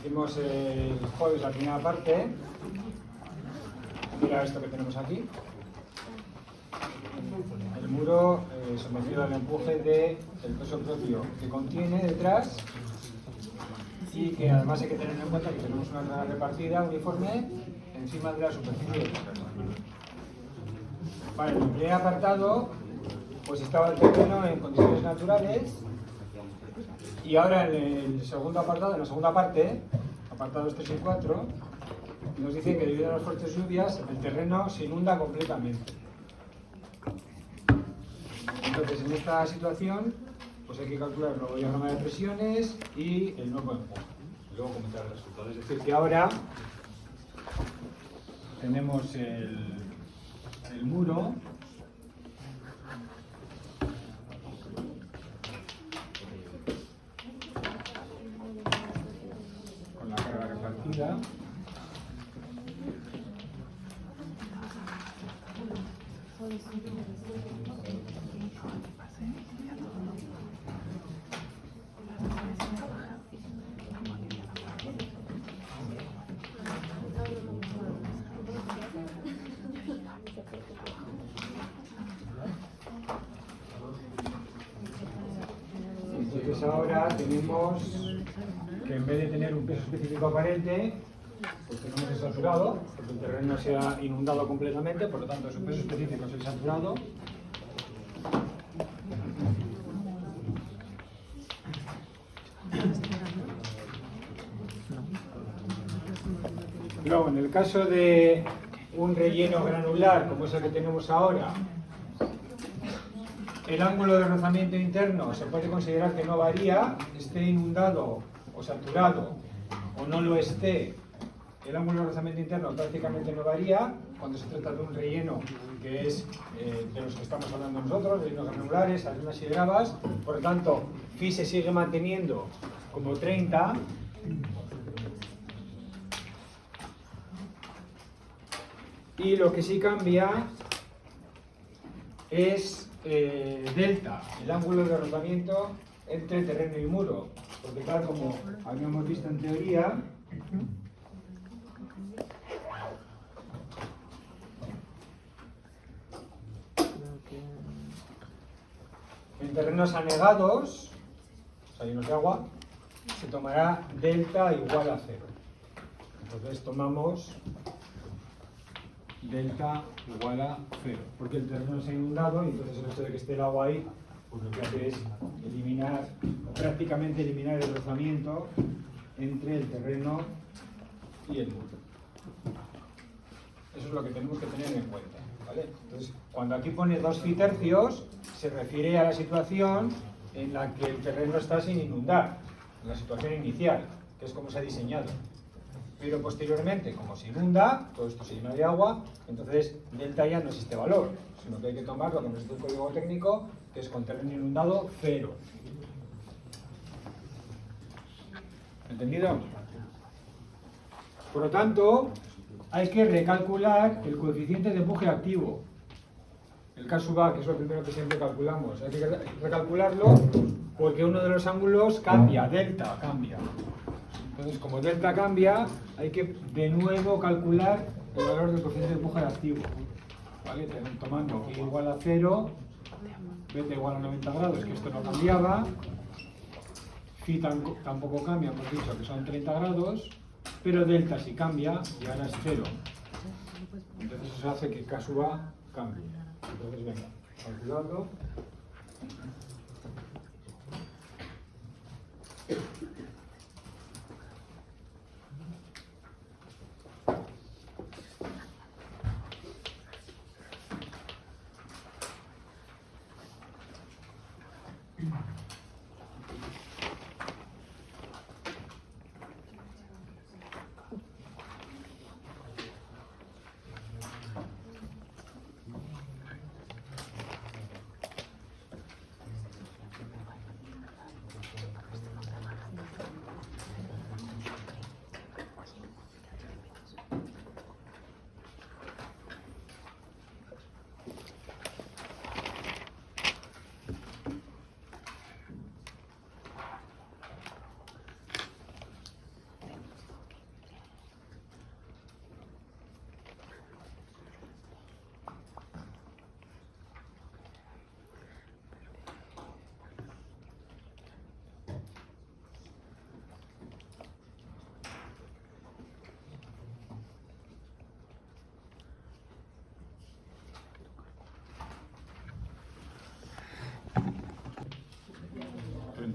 Hicimos el jueves la primera parte. Mira esto que tenemos aquí. El muro sometido al empuje del peso propio que contiene detrás, y que además hay que tener en cuenta que tenemos una carga repartida uniforme encima de la superficie del terreno. Vale, en el primer apartado pues estaba el terreno en condiciones naturales, y ahora en el segundo apartado, en la segunda parte, apartados 3 y 4, nos dice que debido a las fuertes lluvias el terreno se inunda completamente. Entonces, en esta situación pues hay que calcular el nuevo diagrama de presiones y el nuevo empuje. Y luego comentar el resultado. Es decir, que ahora tenemos el muro con la carga repartida. Entonces ahora tenemos que en vez de tener un peso específico aparente, pues tenemos el saturado, porque el terreno se ha inundado completamente, por lo tanto su peso específico es el saturado. Luego, en el caso de un relleno granular, como es el que tenemos ahora, el ángulo de rozamiento interno se puede considerar que no varía, esté inundado o saturado o no lo esté. El ángulo de rozamiento interno prácticamente no varía cuando se trata de un relleno que es de los que estamos hablando nosotros, rellenos granulares, arenas y gravas. Por lo tanto, phi se sigue manteniendo como 30. Y lo que sí cambia es delta, el ángulo de rozamiento entre terreno y muro. Porque tal como habíamos visto en teoría, en terrenos anegados, o sea, llenos de agua, se tomará delta igual a 0. Entonces tomamos delta igual a 0, porque el terreno se ha inundado, y entonces el hecho de que esté el agua ahí, pues lo que hace es prácticamente eliminar el rozamiento entre el terreno y el muro. Eso es lo que tenemos que tener en cuenta, ¿vale? Entonces, cuando aquí pone 2 phi tercios, se refiere a la situación en la que el terreno está sin inundar, en la situación inicial, que es como se ha diseñado. Pero posteriormente, como se inunda, todo esto se llena de agua, entonces delta ya no es este valor, sino que hay que tomar lo que nos dice el código técnico, que es con terreno inundado 0. ¿Entendido? Por lo tanto, hay que recalcular el coeficiente de empuje activo, el K sub A, que es lo primero que siempre calculamos. Hay que recalcularlo porque uno de los ángulos cambia, delta cambia. Entonces, como delta cambia, hay que de nuevo calcular el valor del coeficiente de empuje activo, ¿vale? Tomando phi igual a 0, beta igual a 90 grados, que esto no cambiaba, phi tampoco cambia, hemos dicho que son 30 grados, pero delta sí cambia y ahora es 0. Entonces eso hace que K sub A cambie. Entonces venga, calcularlo.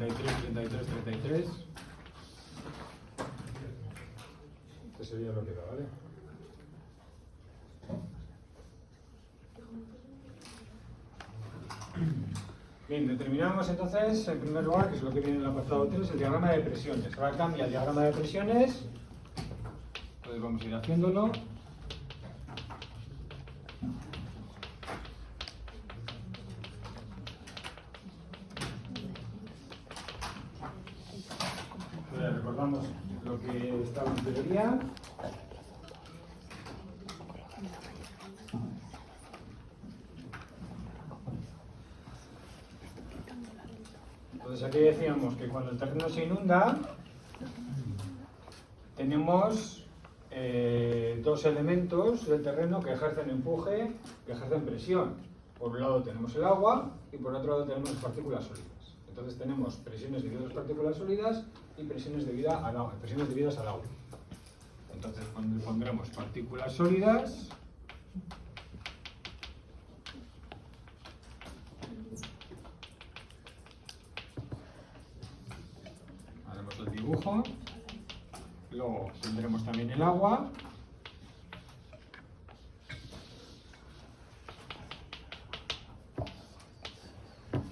33, 33, 33. Este sería lo que da, ¿vale? Bien, determinamos entonces, en primer lugar, que es lo que viene en el apartado 3, el diagrama de presiones. Ahora cambia el diagrama de presiones. Entonces vamos a ir haciéndolo. Recordamos lo que estaba en teoría. Entonces aquí decíamos que cuando el terreno se inunda, tenemos dos elementos del terreno que ejercen empuje, que ejercen presión. Por un lado tenemos el agua y por otro lado tenemos las partículas sólidas. Entonces tenemos presiones debidas a las partículas sólidas y presiones debidas al agua. Entonces pondremos partículas sólidas haremos el dibujo. Luego tendremos también el agua.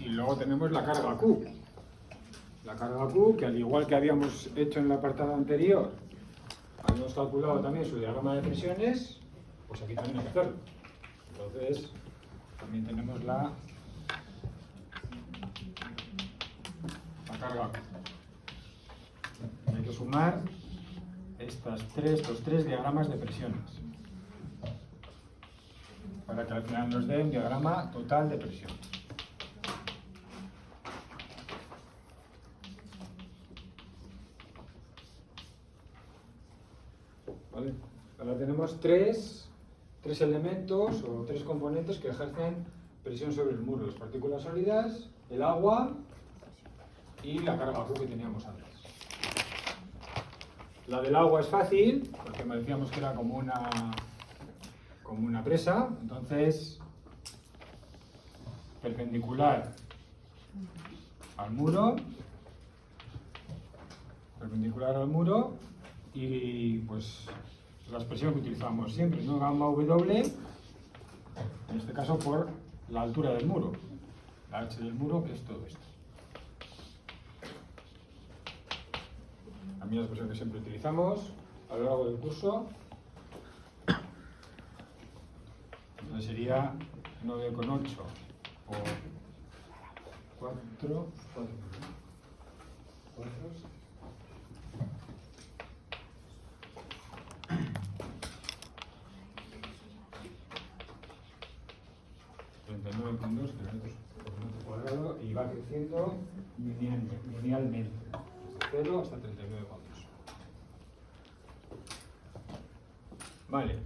Y luego tenemos la carga Q. La carga Q, que al igual que habíamos hecho en el apartado anterior, habíamos calculado también su diagrama de presiones, pues aquí también hay que hacerlo. Entonces, también tenemos la carga Q. Hay que sumar estos tres diagramas de presiones para que al final nos dé un diagrama total de presión. ¿Vale? Ahora tenemos tres elementos o tres componentes que ejercen presión sobre el muro: las partículas sólidas, el agua y la carga Q que teníamos antes. La del agua es fácil, porque me decíamos que era como una presa. Entonces, perpendicular al muro, y pues la expresión que utilizamos siempre, ¿no? Gamma W, en este caso por la altura del muro, la H del muro, que es todo esto. La misma expresión que siempre utilizamos a lo largo del curso. Entonces sería 9,8 por 4. ...39,2 kilómetros por metro cuadrado, y va creciendo linealmente, desde 0 hasta 39,2. Vale,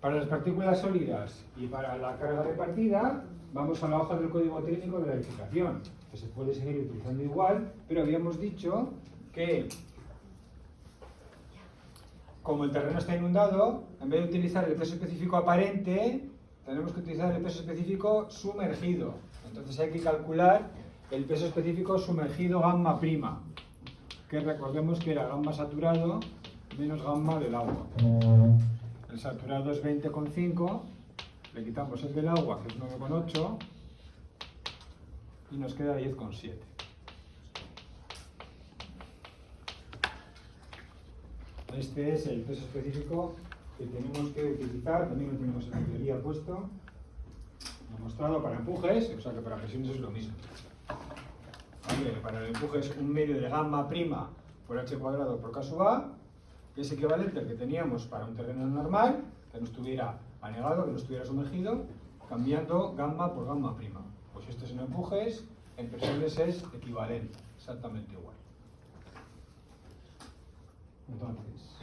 para las partículas sólidas y para la carga repartida, vamos a la hoja del código técnico de la edificación, que se puede seguir utilizando igual, pero habíamos dicho que, como el terreno está inundado, en vez de utilizar el peso específico aparente, tenemos que utilizar el peso específico sumergido. Entonces hay que calcular el peso específico sumergido gamma prima, que recordemos que era gamma saturado menos gamma del agua. El saturado es 20,5, le quitamos el del agua, que es 9,8, y nos queda 10,7. Este es el peso específico que tenemos que utilizar, también lo tenemos en la teoría puesto, demostrado para empujes, o sea que para presiones es lo mismo. ¿Vale? Para el empuje es un medio de gamma prima por h cuadrado por k sub a, que es equivalente al que teníamos para un terreno normal, que no estuviera anegado, que no estuviera sumergido, cambiando gamma por gamma prima. Pues esto es en empujes, en presiones es equivalente, exactamente igual. Entonces,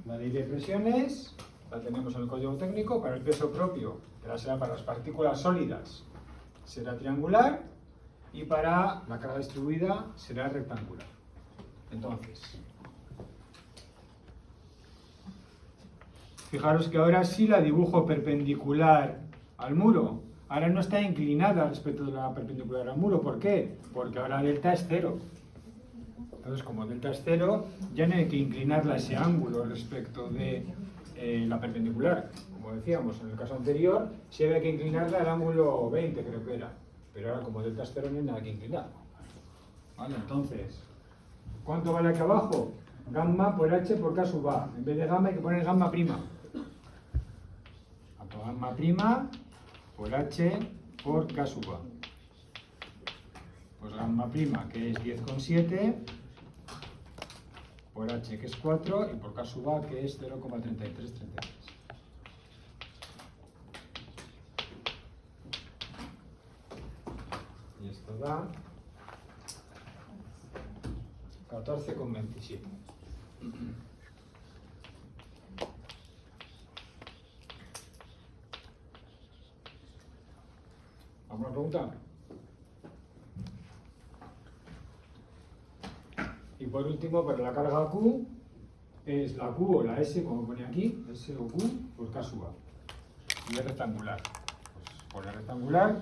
la ley de presiones la tenemos en el código técnico. Para el peso propio, que será para las partículas sólidas, será triangular, y para la carga distribuida será rectangular. Entonces, fijaros que ahora sí la dibujo perpendicular al muro, ahora no está inclinada respecto de la perpendicular al muro. ¿Por qué? Porque ahora delta es 0. Entonces, como delta es 0, ya no hay que inclinarla a ese ángulo respecto de la perpendicular. Como decíamos en el caso anterior, sí había que inclinarla al ángulo 20, creo que era. Pero ahora, como delta es 0, no hay nada que inclinar. ¿Vale? Entonces, ¿cuánto vale aquí abajo? Gamma por h por k sub a. En vez de gamma hay que poner gamma prima. Gamma prima por h por k sub a. Pues gamma prima, que es 10,7, por h, que es 4, y por k sub a, que es 0,3333. Y esto da 14,27. ¿Alguna pregunta? Y por último, para la carga Q, es la Q o la S, como pone aquí, S o Q, por K sub A. Y es rectangular. Pues por la rectangular,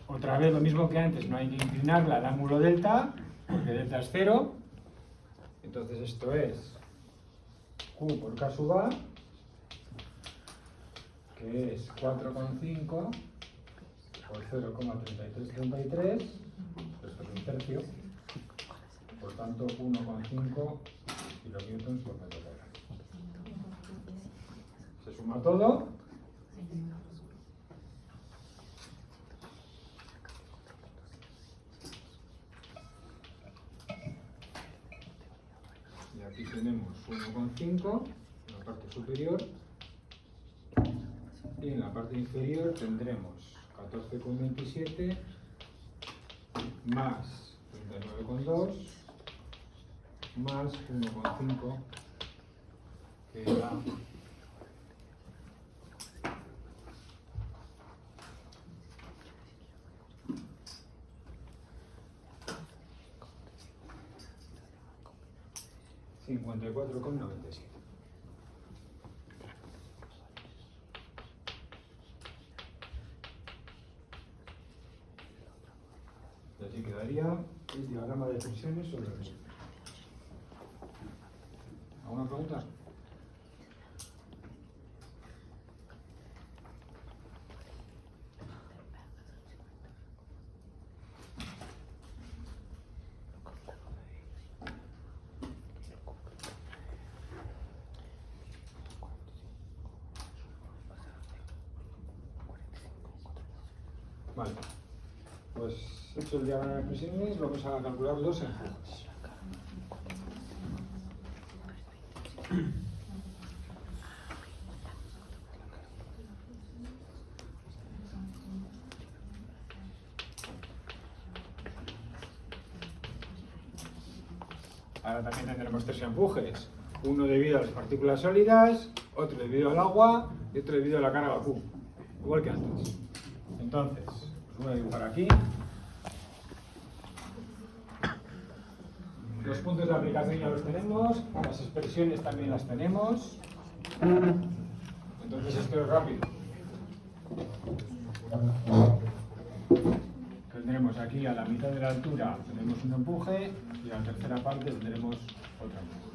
otra vez lo mismo que antes, no hay que inclinarla al ángulo delta, porque delta es 0. Entonces esto es Q por K sub A, que es 4,5 por 0,3333, esto es un tercio, por tanto 1,5 kilonewtons por metro cuadrado. Se suma todo. Y aquí tenemos 1,5 en la parte superior. Y en la parte inferior tendremos 14,27 más 39,2 más 1,5 que da 54,97. Y así quedaría el diagrama de tensiones sobre el mismo. ¿Alguna pregunta? Vale. Pues hecho el diagrama de presiones, vamos a calcular los empujes. Ahora también tendremos tres empujes. Uno debido a las partículas sólidas, otro debido al agua y otro debido a la carga Q. Igual que antes. Entonces, os voy a dibujar aquí. Los puntos de aplicación ya los tenemos, las expresiones también las tenemos. Entonces esto es rápido. Tendremos aquí a la mitad de la altura tenemos un empuje y a la tercera parte tendremos otro empuje.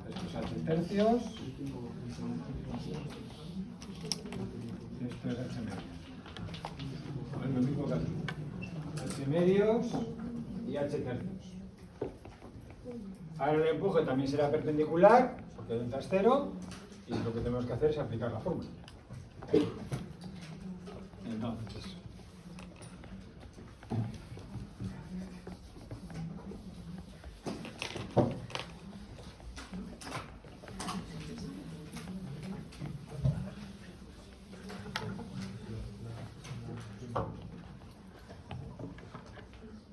Esto es H tercios. Esto es H medios. Es lo mismo que aquí. H medios y H tercios. Ahora el empuje también será perpendicular, porque delta es 0, y lo que tenemos que hacer es aplicar la fórmula. Entonces,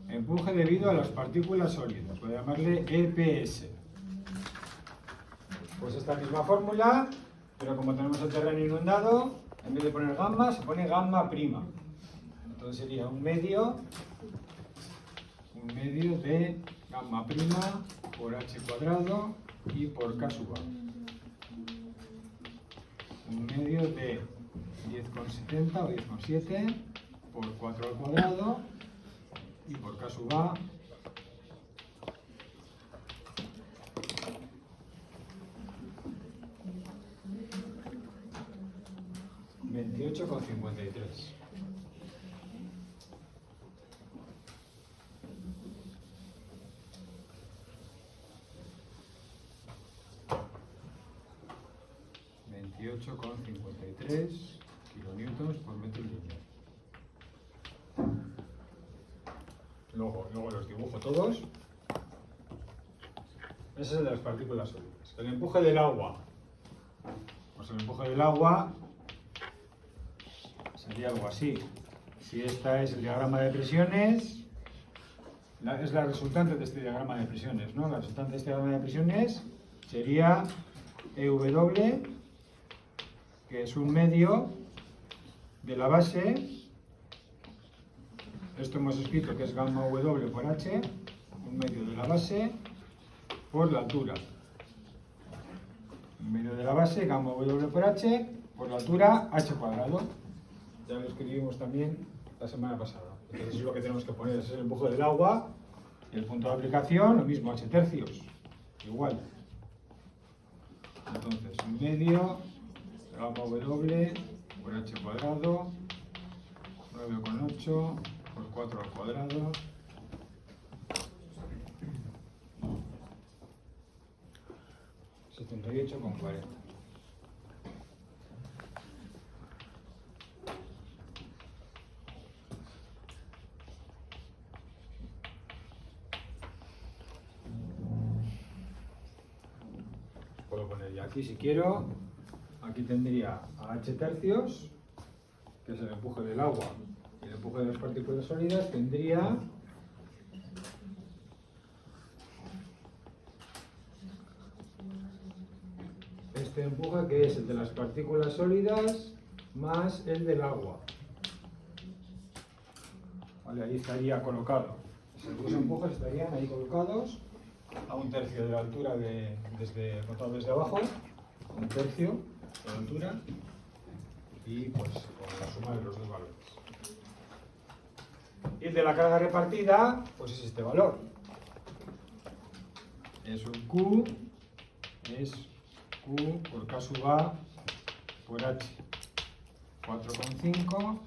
empuje debido a las partículas sólidas, voy a llamarle EPS. Pues esta misma fórmula, pero como tenemos el terreno inundado, en vez de poner gamma, se pone gamma prima. Entonces sería un medio de gamma prima por h cuadrado y por k sub a. un medio de 10,70 o 10,7 por 4 al cuadrado y por K sub A 28,53. kilonewtons por metro lineal. Luego los dibujo todos. Ese es el de las partículas sólidas. El empuje del agua. Pues el empuje del agua sería algo así. Si esta es el diagrama de presiones, es la resultante de este diagrama de presiones, ¿no? La resultante de este diagrama de presiones sería EW, que es un medio de la base. Esto hemos escrito que es gamma W por H, un medio de la base por la altura. Un medio de la base, gamma W por H, por la altura H cuadrado. Ya lo escribimos también la semana pasada. Entonces es lo que tenemos que poner, ese es el empuje del agua. Y el punto de aplicación, lo mismo, H tercios. Igual. Entonces, un medio, gamma W por H cuadrado, 9,8 por 4 al cuadrado. 78,40. Puedo poner ya aquí si quiero. Aquí tendría a H tercios, que es el empuje del agua, y el empuje de las partículas sólidas tendría este empuje, que es el de las partículas sólidas más el del agua. Vale, ahí estaría colocado. Esos dos empujes estarían ahí colocados a un tercio de la altura contado desde abajo, un tercio de la altura, y pues con la suma de los dos valores. Y el de la carga repartida, pues es este valor. Es un Q, es Q por K sub A por H, 4,5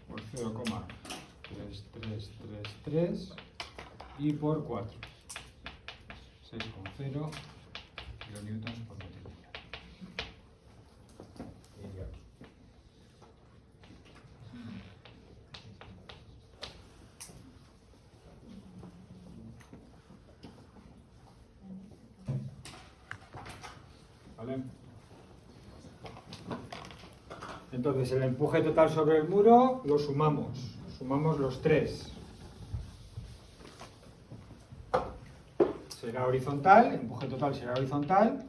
por 0,3333 y por 4, 6,0 kilonewtons por metro lineal. Y aquí. ¿Vale? Entonces el empuje total sobre el muro lo sumamos los tres. Será horizontal, el empuje total será horizontal,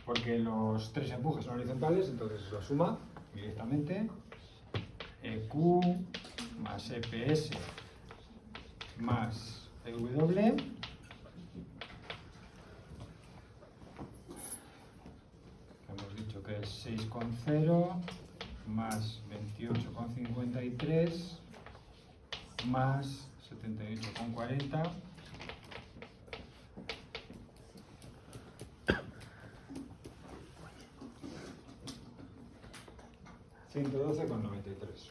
porque los tres empujes son horizontales, entonces lo suma directamente. EQ más EPS más EW que es 6,0 más 28,53 más 78,40 112,93.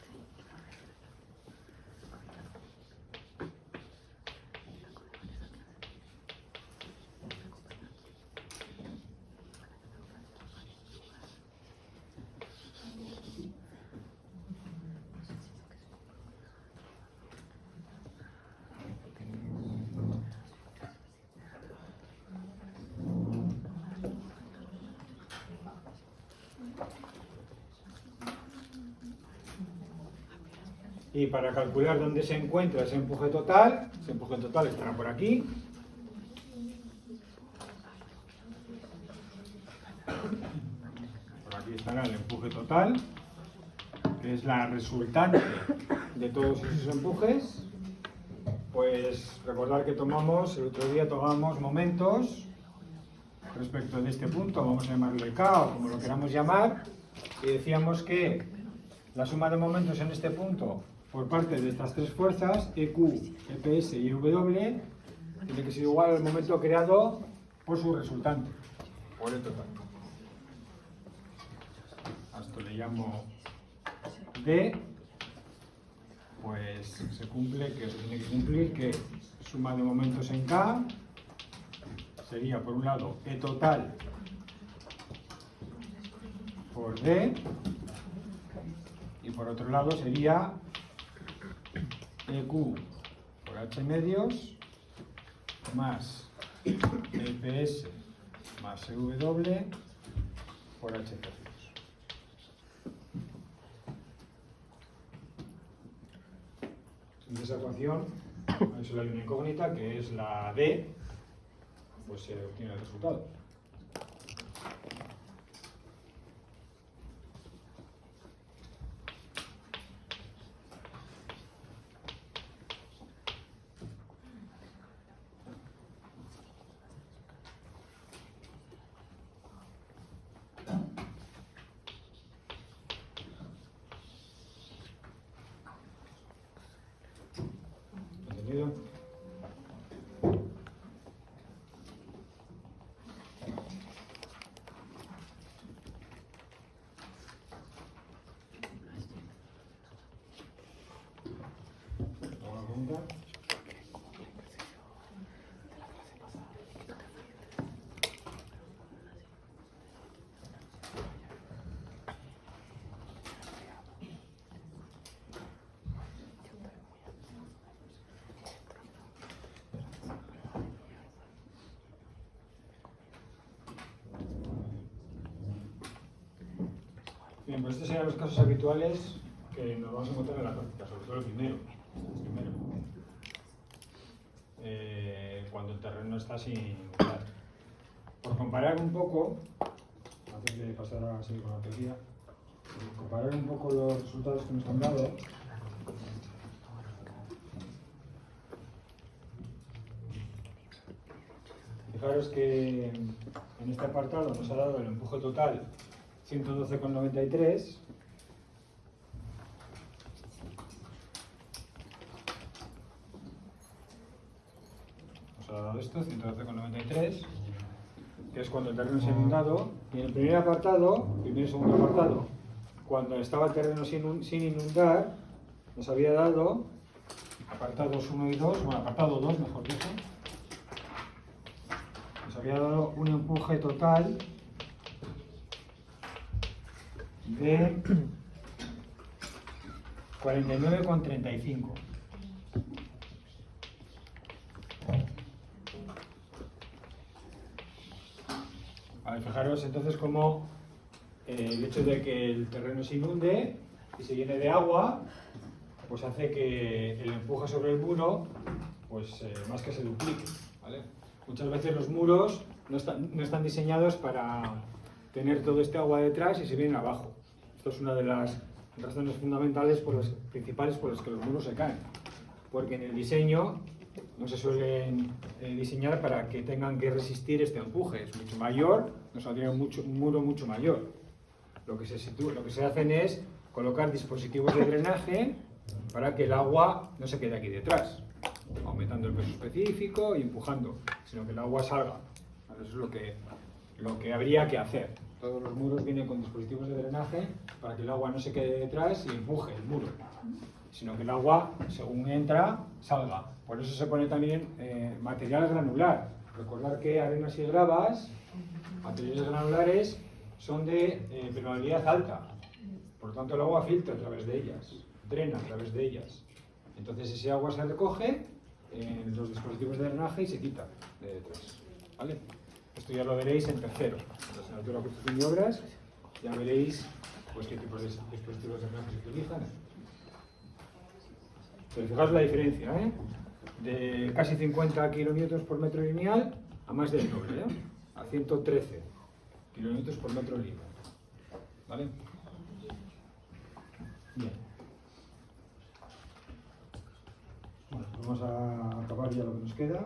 Y para calcular dónde se encuentra ese empuje total estará por aquí. Por aquí estará el empuje total, que es la resultante de todos esos empujes. Pues recordar que el otro día tomamos momentos respecto de este punto, vamos a llamarle K o como lo queramos llamar, y decíamos que la suma de momentos en este punto por parte de estas tres fuerzas, EQ, EPS y W, tiene que ser igual al momento creado por su resultante, por el total. A esto le llamo D, pues se cumple, que se tiene que cumplir que suma de momentos en K sería por un lado E total por D y por otro lado sería EQ por H medios más EPS más EW por H tercios. En esa ecuación hay solo hay una incógnita que es la D, pues se obtiene el resultado. ¿Entendido? ¿Alguna pregunta? Bien, pues estos serían los casos habituales que nos vamos a encontrar en la práctica, sobre todo el primero. Cuando el terreno está sin usar. Por comparar un poco, antes de pasar a seguir con la teoría, comparar un poco los resultados que nos han dado. Fijaros que en este apartado nos ha dado el empuje total 112,93. Nos ha dado esto, 112,93, que es cuando el terreno se ha inundado. Y en el primer apartado, primer y segundo apartado, cuando estaba el terreno sin inundar, nos había dado apartados 1 y 2, bueno, apartado 2, mejor dicho, nos había dado un empuje total de 49,35. Vale, fijaros entonces cómo el hecho de que el terreno se inunde y se llene de agua, pues hace que el empuje sobre el muro, pues más que se duplique, ¿vale? Muchas veces los muros no están diseñados para tener todo este agua detrás y se vienen abajo. Esto es una de las razones fundamentales principales por las que los muros se caen, porque en el diseño no se suelen diseñar para que tengan que resistir este empuje. Es mucho mayor, nos saldría un muro mucho mayor. Lo que se hacen es colocar dispositivos de drenaje para que el agua no se quede aquí detrás, aumentando el peso específico y empujando, sino que el agua salga. Eso es lo que habría que hacer. Todos los muros vienen con dispositivos de drenaje para que el agua no se quede detrás y empuje el muro, sino que el agua, según entra, salga. Por eso se pone también material granular. Recordar que arenas y gravas, materiales granulares, son de permeabilidad alta. Por lo tanto, el agua filtra a través de ellas, drena a través de ellas. Entonces, ese agua se recoge en los dispositivos de drenaje y se quita de detrás. ¿Vale? Esto ya lo veréis en tercero, en la asignatura de construcción y obras. Ya veréis pues, qué tipos de dispositivos de drenaje se utilizan. Pero fijaos la diferencia, ¿eh? De casi 50 kilómetros por metro lineal a más del doble, ¿eh? A 113 kilómetros por metro lineal. ¿Vale? Bien. Bueno, vamos a acabar ya lo que nos queda.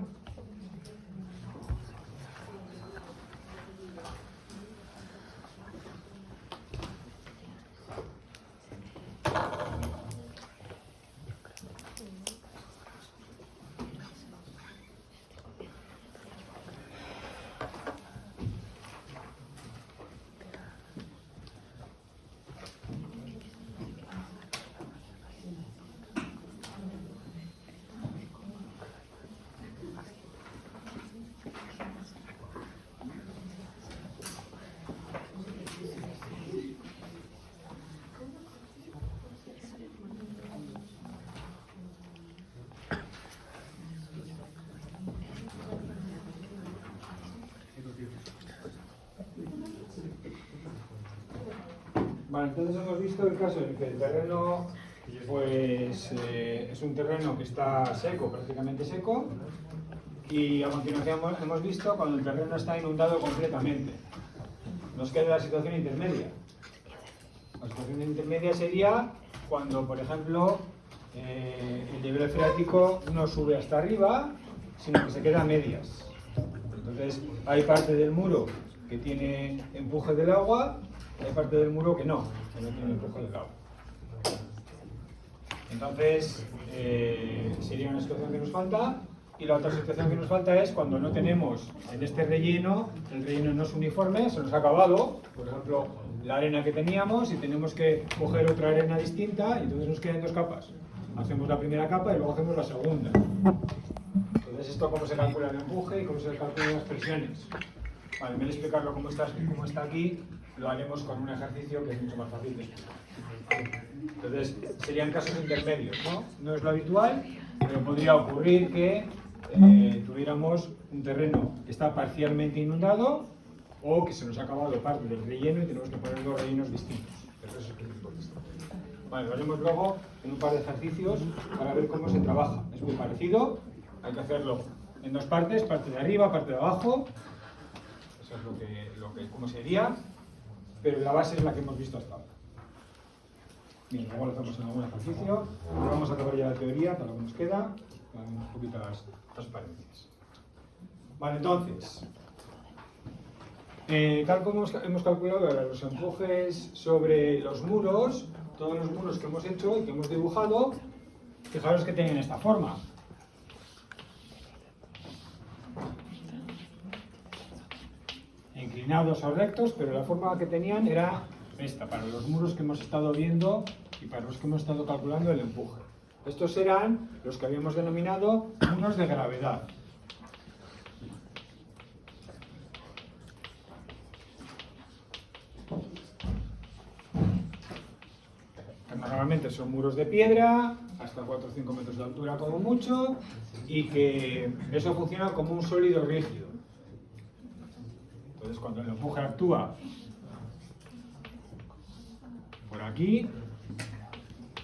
Bueno, entonces hemos visto el caso en el que el terreno pues, es un terreno que está seco, prácticamente seco, y a continuación hemos visto cuando el terreno está inundado completamente. Nos queda la situación intermedia. La situación intermedia sería cuando, por ejemplo, el nivel freático no sube hasta arriba, sino que se queda a medias. Entonces, hay parte del muro que tiene empuje del agua, y hay parte del muro que no tiene empuje del agua. Entonces, sería una situación que nos falta. Y la otra situación que nos falta es cuando no tenemos en este relleno, el relleno no es uniforme, se nos ha acabado, por ejemplo, la arena que teníamos y tenemos que coger otra arena distinta y entonces nos quedan dos capas. Hacemos la primera capa y luego hacemos la segunda. Entonces, esto cómo se calcula el empuje y cómo se calculan las presiones. Vale, en vez de explicarlo como está aquí, lo haremos con un ejercicio que es mucho más fácil de explicar. Entonces, serían casos intermedios, ¿no? No es lo habitual, pero podría ocurrir que tuviéramos un terreno que está parcialmente inundado o que se nos ha acabado parte del relleno y tenemos que poner dos rellenos distintos. Eso es el principio de esto. Vale, lo haremos luego en un par de ejercicios para ver cómo se trabaja. Es muy parecido, hay que hacerlo en dos partes, parte de arriba, parte de abajo. Eso es cómo sería, pero la base es la que hemos visto hasta ahora. Bien, luego lo hacemos en algún ejercicio. Vamos a acabar ya la teoría para lo que nos queda. Un poquito las transparencias. Vale, entonces, tal como hemos calculado ahora los empujes sobre los muros, todos los muros que hemos hecho y que hemos dibujado, fijaros que tienen esta forma. Inclinados o rectos, pero la forma que tenían era esta, para los muros que hemos estado viendo y para los que hemos estado calculando el empuje. Estos eran los que habíamos denominado muros de gravedad. Que normalmente son muros de piedra, hasta 4 o 5 metros de altura como mucho, y que eso funciona como un sólido rígido. Entonces, cuando el empuje actúa por aquí,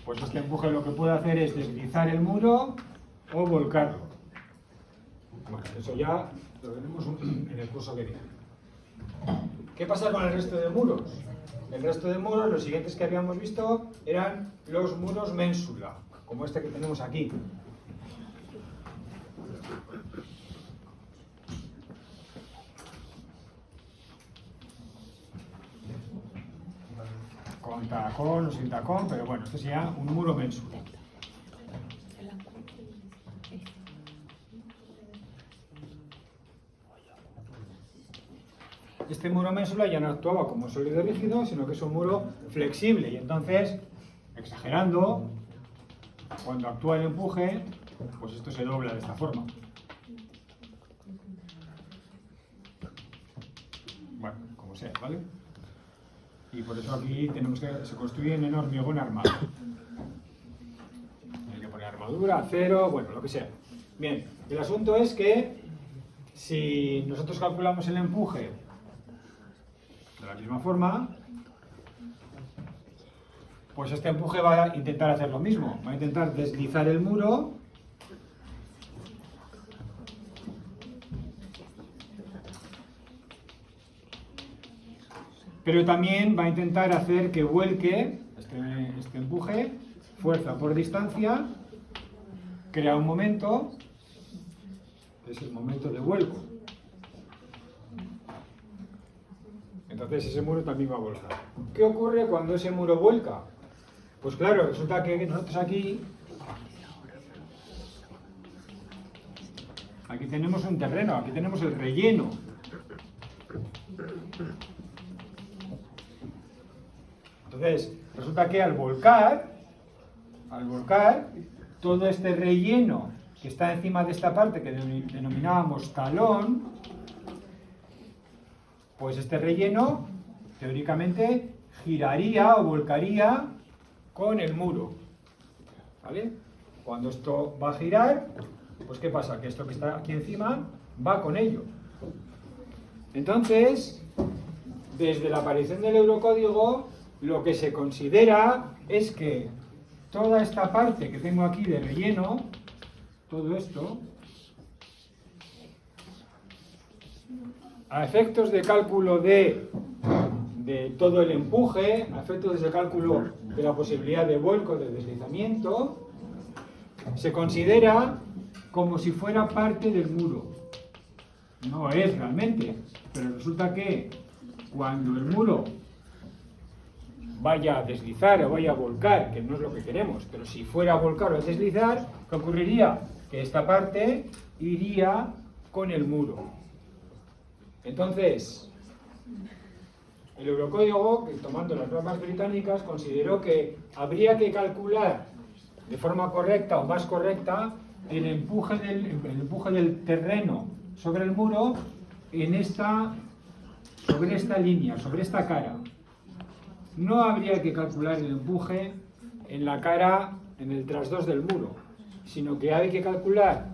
pues este empuje lo que puede hacer es deslizar el muro o volcarlo. Bueno, eso ya lo veremos en el curso que viene. ¿Qué pasa con el resto de muros? El resto de muros, los siguientes que habíamos visto, eran los muros ménsula, como este que tenemos aquí. Con tacón o sin tacón, pero bueno, esto sería un muro ménsula. Este muro ménsula ya no actuaba como sólido rígido, sino que es un muro flexible. Y entonces, exagerando, cuando actúa el empuje, pues esto se dobla de esta forma. Bueno, como sea, ¿vale? Y por eso aquí tenemos que se construyen en hormigón armado. Hay que poner armadura, acero, bueno, lo que sea. Bien, el asunto es que si nosotros calculamos el empuje de la misma forma, pues este empuje va a intentar hacer lo mismo. Va a intentar deslizar el muro pero también va a intentar hacer que vuelque este empuje, fuerza por distancia, crea un momento, que es el momento de vuelco. Entonces ese muro también va a volcar. ¿Qué ocurre cuando ese muro vuelca? Pues claro, resulta que nosotros aquí tenemos un terreno, aquí tenemos el relleno. Entonces, resulta que al volcar, todo este relleno que está encima de esta parte que denominábamos talón, pues este relleno, teóricamente, giraría o volcaría con el muro. ¿Vale? Cuando esto va a girar, pues ¿qué pasa? Que esto que está aquí encima va con ello. Entonces, desde la aparición del eurocódigo, lo que se considera es que toda esta parte que tengo aquí de relleno, todo esto, a efectos de cálculo de todo el empuje, a efectos de cálculo de la posibilidad de vuelco, de deslizamiento, se considera como si fuera parte del muro. No es realmente, pero resulta que cuando el muro vaya a deslizar o vaya a volcar, que no es lo que queremos, pero si fuera a volcar o a deslizar, ¿qué ocurriría? Que esta parte iría con el muro. Entonces, el Eurocódigo, tomando las normas británicas, consideró que habría que calcular de forma correcta o más correcta el empuje del terreno sobre el muro sobre esta línea, sobre esta cara. No habría que calcular el empuje en la cara, en el trasdós del muro, sino que hay que calcular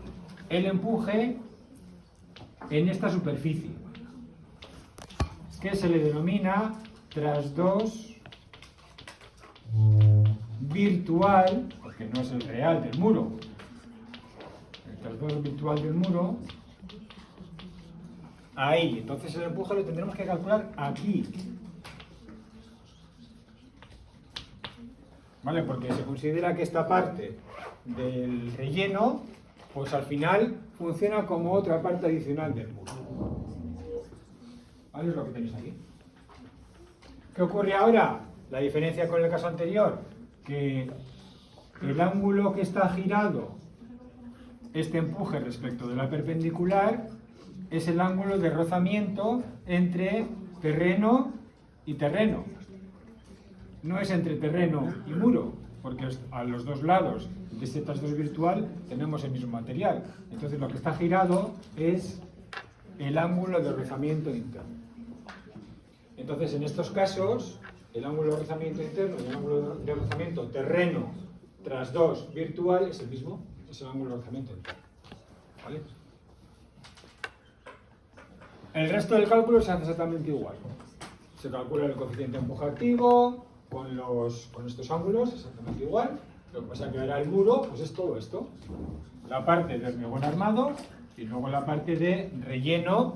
el empuje en esta superficie, que se le denomina trasdós virtual, porque no es el real del muro. El trasdós virtual del muro, ahí. Entonces el empuje lo tendremos que calcular aquí. ¿Vale? Porque se considera que esta parte del relleno, pues al final funciona como otra parte adicional del muro. ¿Vale? Es lo que tenéis aquí. ¿Qué ocurre ahora? La diferencia con el caso anterior, que el ángulo que está girado, este empuje respecto de la perpendicular, es el ángulo de rozamiento entre terreno y terreno. No es entre terreno y muro, porque a los dos lados de este trasdós virtual tenemos el mismo material. Entonces lo que está girado es el ángulo de rozamiento interno. Entonces en estos casos, el ángulo de rozamiento interno y el ángulo de rozamiento terreno trasdós virtual es el mismo, es el ángulo de rozamiento interno. ¿Vale? El resto del cálculo se hace exactamente igual. Se calcula el coeficiente de empuje activo con estos ángulos, exactamente igual. Lo que pasa es que ahora el muro pues es todo esto. La parte de hormigón armado y luego la parte de relleno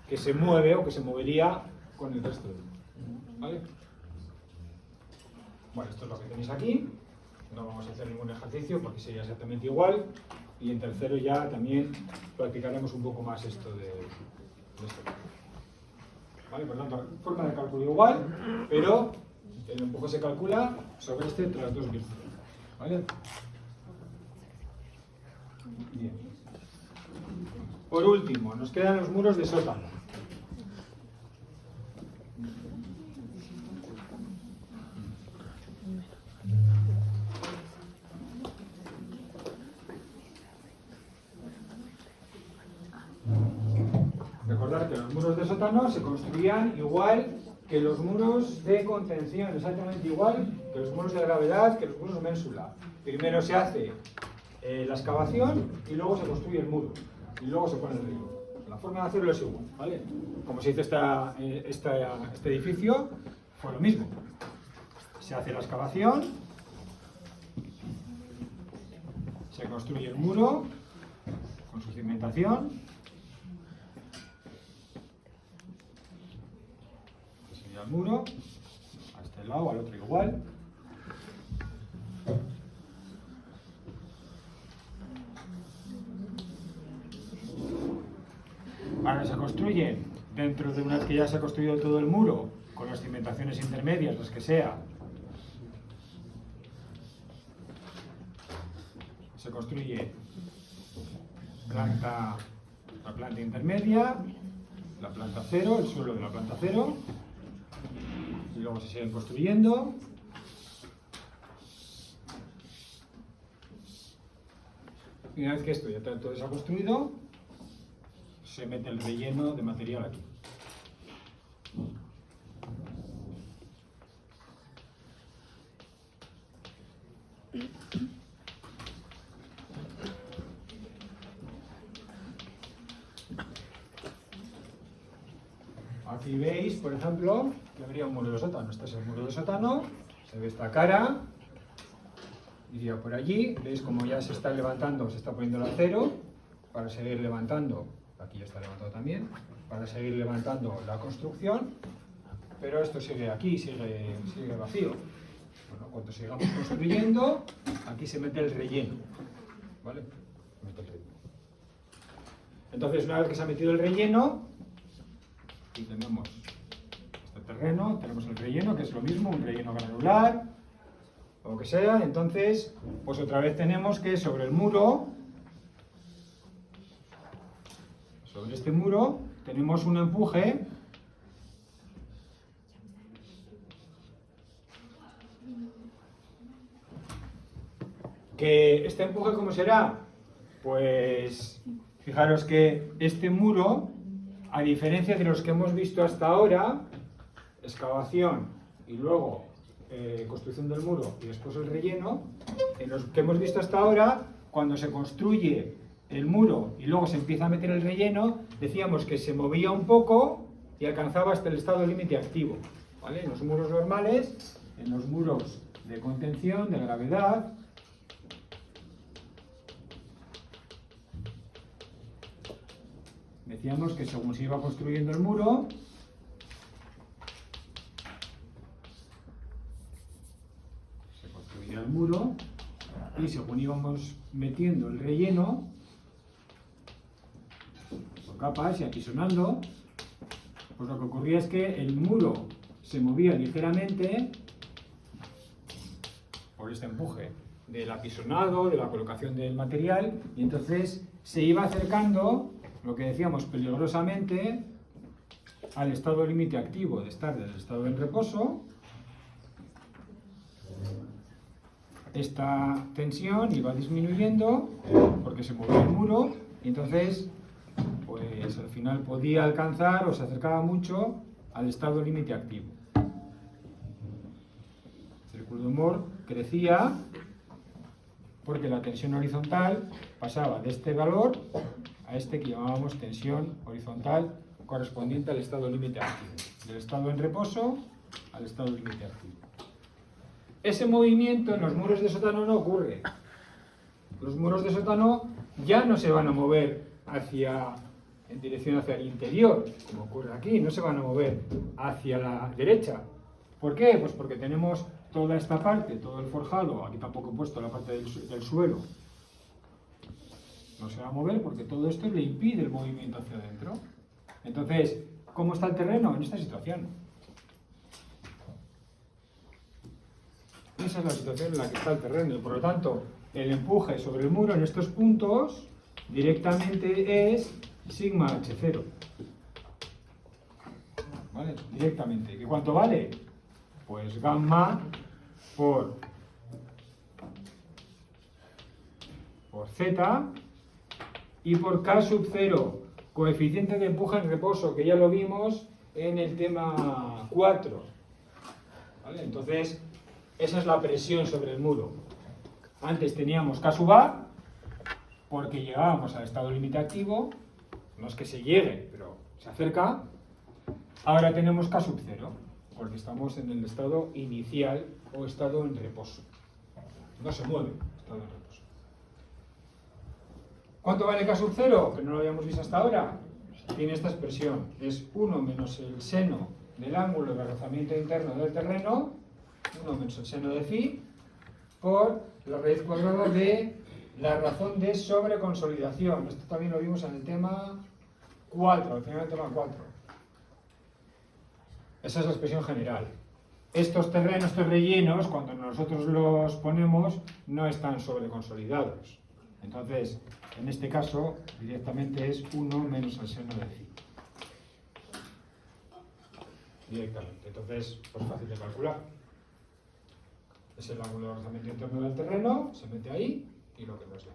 que se mueve o que se movería con el resto del muro. ¿Vale? Bueno, esto es lo que tenéis aquí. No vamos a hacer ningún ejercicio porque sería exactamente igual. Y en tercero ya también practicaremos un poco más esto de esto. ¿Vale? Por tanto, forma de cálculo igual, pero el empuje se calcula sobre este trasdós virtual. ¿Vale? Bien. Por último, nos quedan los muros de sótano. Recordad que los muros de sótano se construían igual que los muros de contención, exactamente igual que los muros de gravedad, que los muros ménsula. Primero se hace la excavación y luego se construye el muro y luego se pone el relleno. La forma de hacerlo es igual, ¿vale? Como se hizo este edificio, fue lo mismo. Se hace la excavación, se construye el muro con su cimentación. Al muro, a este lado, al otro igual. Ahora se construyen, dentro de una vez que ya se ha construido todo el muro, con las cimentaciones intermedias, las que sea, se construye la planta intermedia, la planta cero, el suelo de la planta cero. Y luego se siguen construyendo. Y una vez que esto ya todo se ha construido, se mete el relleno de material aquí. Aquí veis, por ejemplo, se vería un muro de sótano. Este es el muro de sótano, se ve esta cara, iría por allí, veis como ya se está levantando, se está poniendo el acero, para seguir levantando, aquí ya está levantado también, para seguir levantando la construcción, pero esto sigue aquí, sigue vacío. Bueno, cuando sigamos construyendo, aquí se mete el relleno, ¿vale? Mete el relleno. Entonces, una vez que se ha metido el relleno, aquí tenemos este terreno, tenemos el relleno, que es lo mismo, un relleno granular, o lo que sea. Entonces, pues otra vez tenemos que sobre el muro, sobre este muro, tenemos un empuje que este empuje, ¿cómo será? Pues fijaros que este muro, a diferencia de los que hemos visto hasta ahora, excavación y luego construcción del muro y después el relleno, en los que hemos visto hasta ahora, cuando se construye el muro y luego se empieza a meter el relleno, decíamos que se movía un poco y alcanzaba hasta el estado límite activo, ¿vale? En los muros normales, en los muros de contención, de gravedad, decíamos que según se iba construyendo el muro, se construía el muro y según íbamos metiendo el relleno por capas y apisonando, pues lo que ocurría es que el muro se movía ligeramente por este empuje del apisonado, de la colocación del material, y entonces se iba acercando, lo que decíamos, peligrosamente al estado límite activo de estar del estado en reposo. Esta tensión iba disminuyendo porque se movía el muro y entonces pues al final podía alcanzar o se acercaba mucho al estado límite activo. El círculo de Moore crecía porque la tensión horizontal pasaba de este valor a este que llamábamos tensión horizontal correspondiente al estado límite activo, del estado en reposo al estado límite activo. Ese movimiento en los muros de sótano no ocurre. Los muros de sótano ya no se van a mover en dirección hacia el interior, como ocurre aquí, no se van a mover hacia la derecha. ¿Por qué? Pues porque tenemos toda esta parte, todo el forjado, aquí tampoco he puesto la parte del suelo, no se va a mover porque todo esto le impide el movimiento hacia adentro. Entonces, ¿cómo está el terreno en esta situación? Esa es la situación en la que está el terreno y por lo tanto el empuje sobre el muro en estos puntos directamente es sigma h0. ¿Vale? Directamente. ¿Y cuánto vale? Pues gamma por z y por K sub 0, coeficiente de empuje en reposo, que ya lo vimos en el tema 4. ¿Vale? Entonces, esa es la presión sobre el muro. Antes teníamos K sub A, porque llegábamos al estado límite activo, no es que se llegue, pero se acerca. Ahora tenemos K sub 0, porque estamos en el estado inicial o estado en reposo. No se mueve, estado en reposo. ¿Cuánto vale K sub 0? Que no lo habíamos visto hasta ahora. Tiene esta expresión, es 1 menos el seno del ángulo de rozamiento interno del terreno, 1 menos el seno de phi, por la raíz cuadrada de la razón de sobreconsolidación. Esto también lo vimos en el tema 4, al final del tema 4. Esa es la expresión general. Estos terrenos, estos rellenos, cuando nosotros los ponemos, no están sobreconsolidados. Entonces, en este caso, directamente es 1 menos el seno de phi. Directamente. Entonces, pues fácil de calcular. Es el ángulo de rozamiento interno del terreno, se mete ahí y lo que nos da.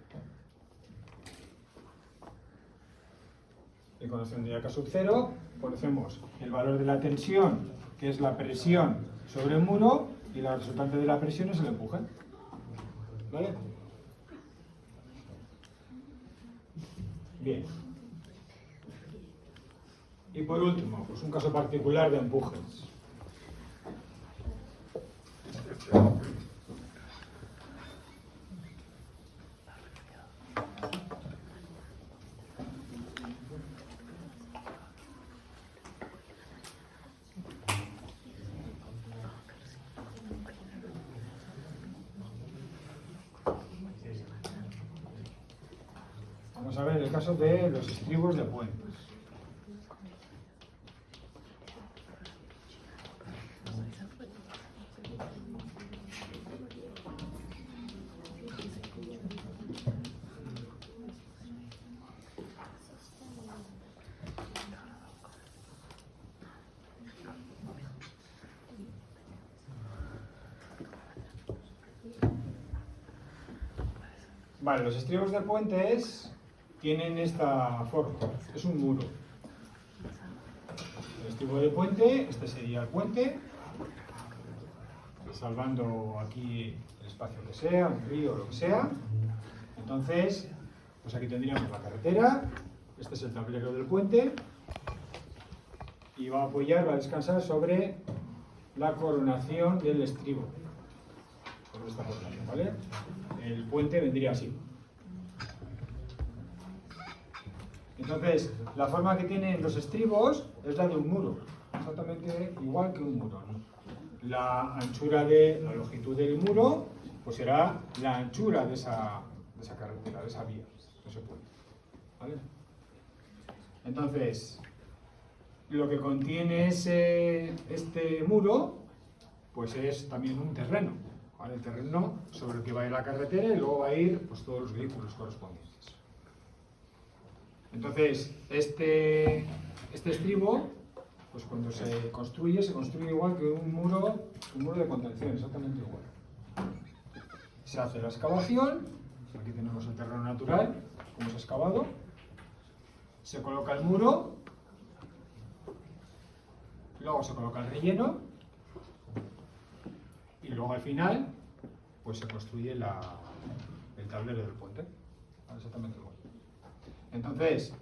Y cuando tendría K sub 0, conocemos el valor de la tensión, que es la presión sobre el muro, y la resultante de la presión es el empuje. ¿Vale? Bien. Y por último, pues un caso particular de empujes. Vamos a ver el caso de los estribos de puentes. Vale, los estribos de puentes tienen esta forma, es un muro. El estribo de puente, este sería el puente, salvando aquí el espacio que sea, un río o lo que sea. Entonces, pues aquí tendríamos la carretera, este es el tablero del puente, y va a apoyar, va a descansar sobre la coronación del estribo. Sobre esta coronación, ¿vale? El puente vendría así. Entonces, la forma que tienen los estribos es la de un muro, exactamente igual que un muro, ¿no? La longitud del muro, pues será la anchura de esa carretera, de esa vía, de ese puente, ¿vale? Entonces, lo que contiene este muro, pues es también un terreno, ¿vale? El terreno sobre el que va a ir la carretera y luego va a ir pues, todos los vehículos correspondientes. Entonces, este estribo, pues cuando se construye igual que un muro de contención, exactamente igual. Se hace la excavación, aquí tenemos el terreno natural, como se ha excavado, se coloca el muro, luego se coloca el relleno, y luego al final, pues se construye el tablero del puente, exactamente igual. Entonces,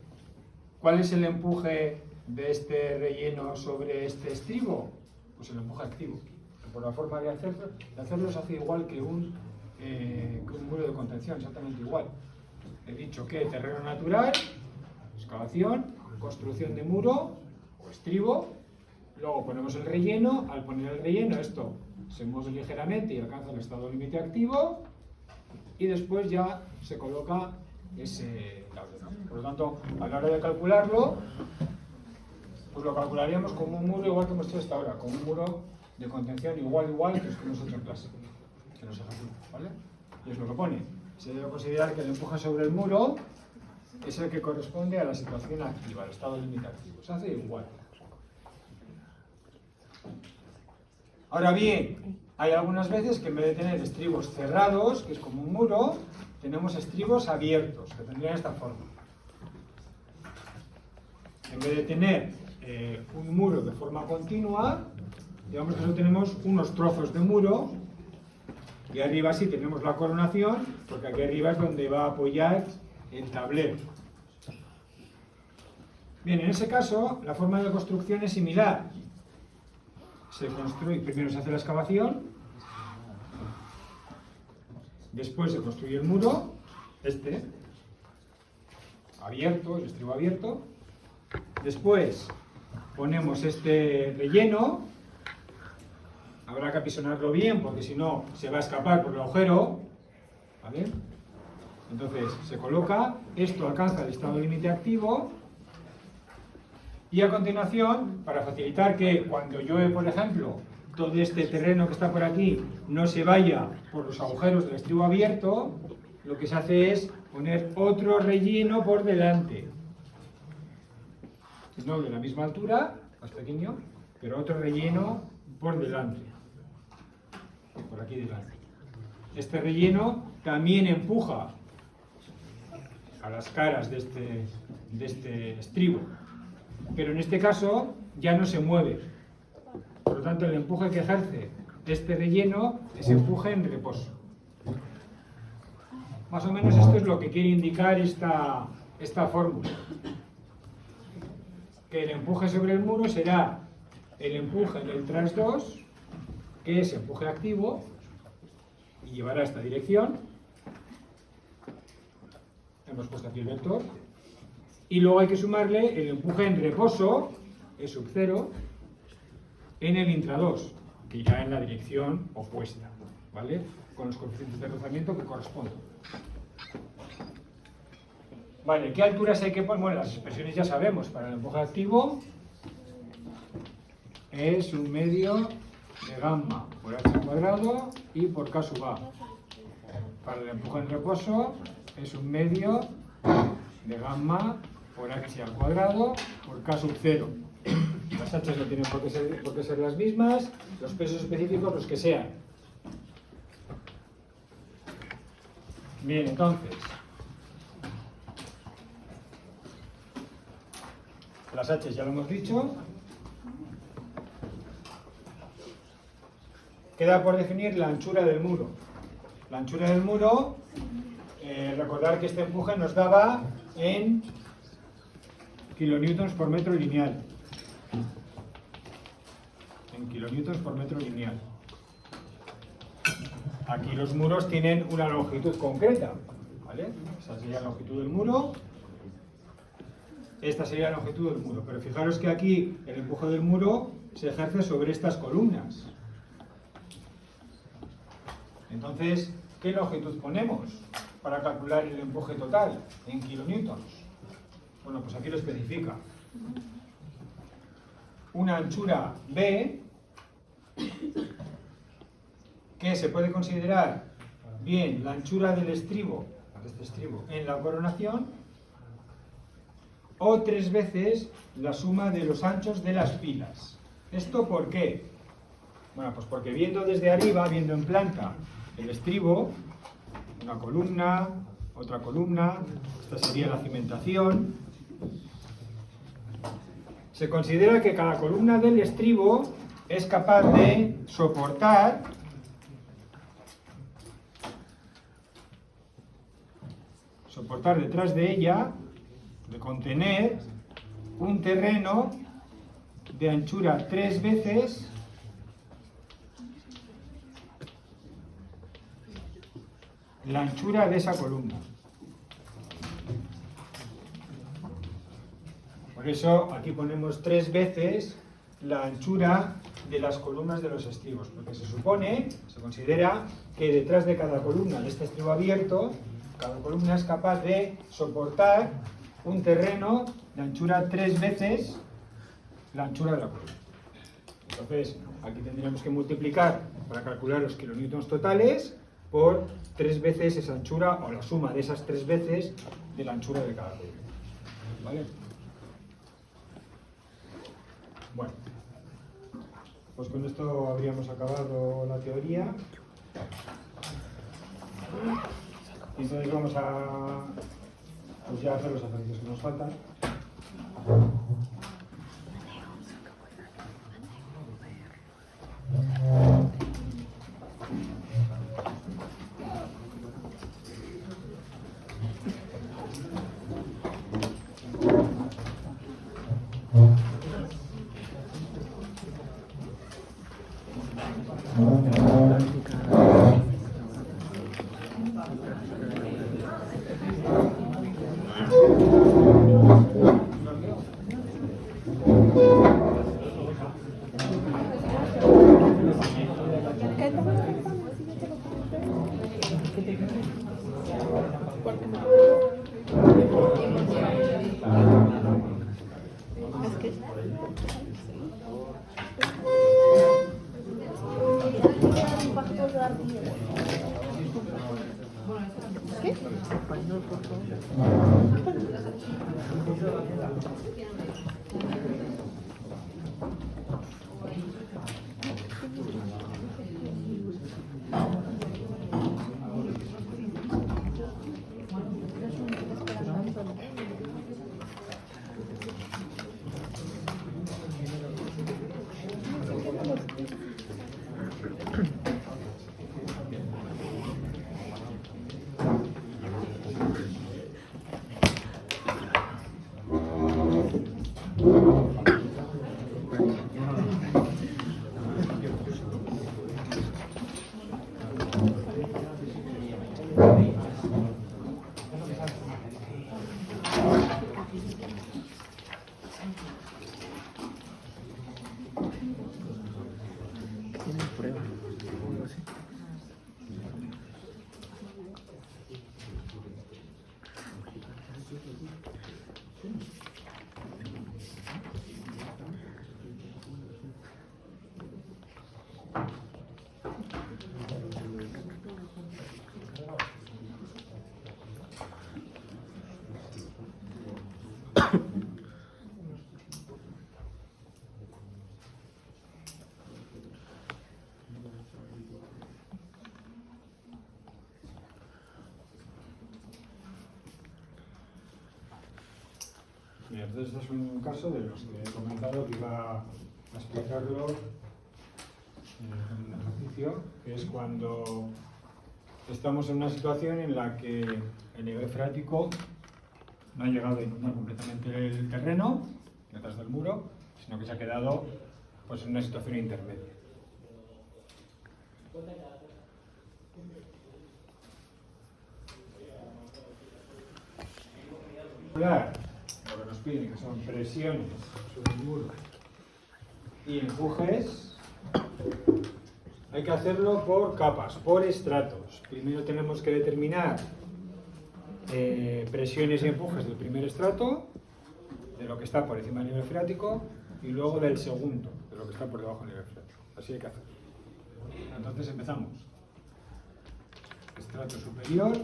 ¿cuál es el empuje de este relleno sobre este estribo? Pues el empuje activo. Por la forma de hacerlo se hace igual que un muro de contención, exactamente igual. He dicho que terreno natural, excavación, construcción de muro o estribo, luego ponemos el relleno, al poner el relleno esto se mueve ligeramente y alcanza el estado límite activo y después ya se coloca ese tablero. Por lo tanto, a la hora de calcularlo, pues lo calcularíamos como un muro igual que hemos hecho hasta ahora, como un muro de contención igual que los que hemos hecho en clase, que nos ejercita, ¿vale? Y es lo que pone. Se debe considerar que el empuje sobre el muro es el que corresponde a la situación activa, al estado límite activo. Se hace igual. Ahora bien, hay algunas veces que en vez de tener estribos cerrados, que es como un muro, tenemos estribos abiertos, que tendrían esta forma. En vez de tener un muro de forma continua, digamos que solo tenemos unos trozos de muro, y arriba sí tenemos la coronación, porque aquí arriba es donde va a apoyar el tablero. Bien, en ese caso, la forma de construcción es similar. Se construye, primero se hace la excavación, después se construye el muro, abierto, el estribo abierto. Después ponemos este relleno, habrá que apisonarlo bien porque si no se va a escapar por el agujero, ¿vale? Entonces se coloca, esto alcanza el estado límite activo y a continuación, para facilitar que cuando llueve, por ejemplo, todo este terreno que está por aquí no se vaya por los agujeros del estribo abierto, lo que se hace es poner otro relleno por delante. No de la misma altura, más pequeño, pero otro relleno por delante. Por aquí delante. Este relleno también empuja a las caras de este estribo, pero en este caso ya no se mueve. Por lo tanto, el empuje que ejerce este relleno es empuje en reposo. Más o menos esto es lo que quiere indicar esta fórmula. Que el empuje sobre el muro será el empuje en el tras 2, que es empuje activo, y llevará esta dirección. Hemos puesto aquí el vector. Y luego hay que sumarle el empuje en reposo, E sub 0, en el intra 2, que irá en la dirección opuesta, ¿vale? Con los coeficientes de rozamiento que corresponden. Vale, ¿qué alturas hay que poner? Bueno, las expresiones ya sabemos. Para el empuje activo es 1/2 de gamma por h cuadrado y por k sub a. Para el empuje en reposo es 1/2 de gamma por h al cuadrado por k sub 0. Las h no tienen por qué ser las mismas, los pesos específicos los que sean. Bien, entonces, las h ya lo hemos dicho. Queda por definir la anchura del muro. La anchura del muro, recordar que este empuje nos daba en kilonewtons por metro lineal. En kilonewtons por metro lineal. Aquí los muros tienen una longitud concreta, ¿vale? Esa sería la longitud del muro. Esta sería la longitud del muro. Pero fijaros que aquí el empuje del muro se ejerce sobre estas columnas. Entonces, ¿qué longitud ponemos para calcular el empuje total en kilonewtons? Bueno, pues aquí lo especifica. Una anchura B que se puede considerar bien la anchura del estribo, este estribo, en la coronación, o 3 veces la suma de los anchos de las pilas. ¿Esto por qué? Bueno, pues porque viendo desde arriba, viendo en planta el estribo, una columna, otra columna, esta sería la cimentación, se considera que cada columna del estribo es capaz de soportar detrás de ella, de contener un terreno de anchura 3 veces la anchura de esa columna. Por eso aquí ponemos 3 veces la anchura de las columnas de los estribos, porque se considera que detrás de cada columna de este estribo abierto, cada columna es capaz de soportar un terreno de anchura 3 veces la anchura de la columna. Entonces, aquí tendríamos que multiplicar para calcular los kilonewtons totales por 3 veces esa anchura, o la suma de esas 3 veces de la anchura de cada columna. ¿Vale? Bueno, pues con esto habríamos acabado la teoría. Y entonces vamos a pues ya hacer los ejercicios que nos faltan. Mira, entonces este es un caso de los que he comentado que iba a explicarlo en un ejercicio, que es cuando estamos en una situación en la que el nivel freático no ha llegado a inundar completamente el terreno detrás del muro, sino que se ha quedado pues, en una situación intermedia. Lo que nos piden, que son presiones sobre el muro y empujes, hay que hacerlo por capas, por estratos. Primero tenemos que determinar presiones y empujes del primer estrato, de lo que está por encima del nivel freático, y luego del segundo, de lo que está por debajo del nivel freático. Así hay que hacerlo. Entonces empezamos. Estrato superior.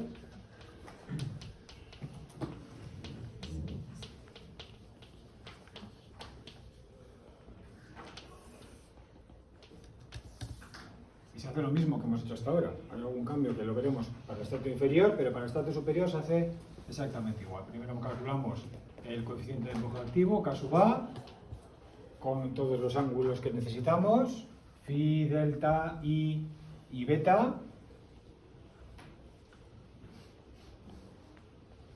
Y se hace lo mismo que hemos hecho hasta ahora. Hay algún cambio que lo veremos para el estrato inferior, pero para el estrato superior se hace exactamente igual. Primero calculamos el coeficiente de empuje activo, K sub A, con todos los ángulos que necesitamos, phi, delta, i y beta.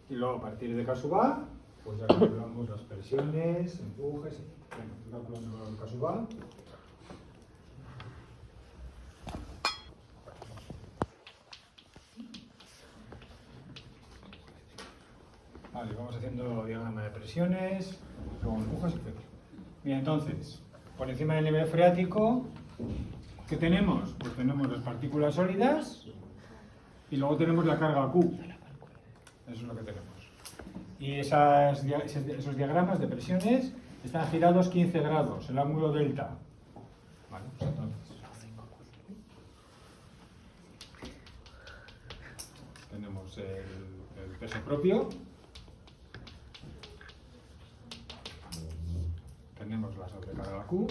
Y luego a partir de K sub A, pues ya calculamos las presiones, empujes, calculamos el K sub A. Vale, vamos haciendo diagrama de presiones, luego empujes, etc. Bien, entonces, por encima del nivel freático, ¿qué tenemos? Pues tenemos las partículas sólidas y luego tenemos la carga Q. Eso es lo que tenemos. Y esos diagramas de presiones están girados 15 grados, el ángulo delta. Vale, pues entonces tenemos el peso propio. Tenemos la sobrecarga Q.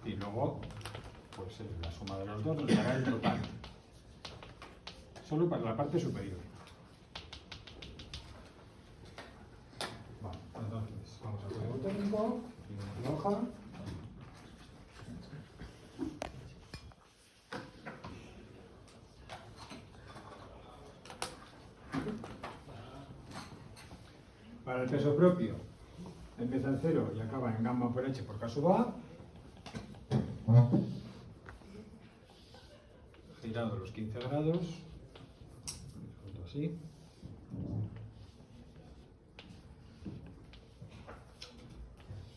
Y luego, pues la suma de los dos nos dará el total. Solo para la parte superior. Vale, entonces vamos al código técnico, y una hoja. Para el peso propio, empieza en 0 y acaba en gamma por h por K sub A. Girado los 15 grados, así.